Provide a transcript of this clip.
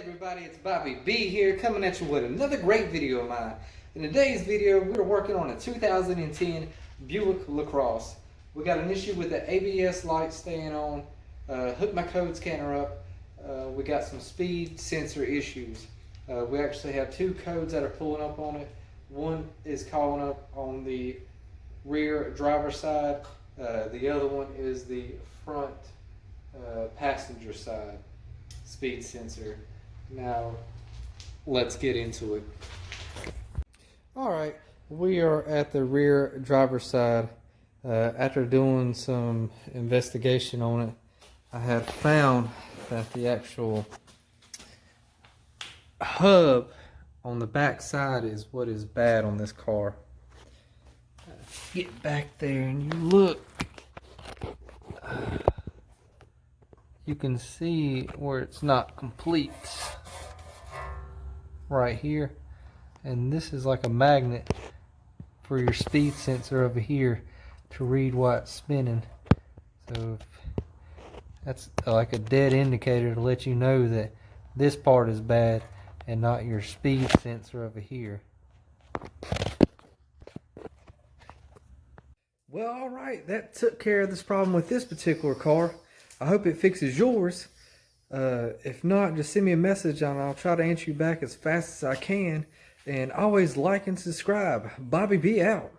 everybody, it's Bobby B here coming at you with another great video of mine. In today's video, we're working on a 2010 Buick Lacrosse. We got an issue with the ABS light staying on, hooked my code scanner up, we got some speed sensor issues. We actually have two codes that are pulling up on it. One is calling up on the rear driver's side, the other one is the front passenger side speed sensor. Now let's get into it. Alright, we are at the rear driver's side. After doing some investigation on it, I have found that the actual hub on the back side is what is bad on this car. Get back there and you look, you can see where it's not complete right here, and this is like a magnet for your speed sensor over here to read while it's spinning. So that's like a dead indicator to let you know that this part is bad and not your speed sensor over here. Well, alright, that took care of this problem with this particular car. I hope it fixes yours. If not, just send me a message and I'll try to answer you back as fast as I can. And always like and subscribe. Bobby B out.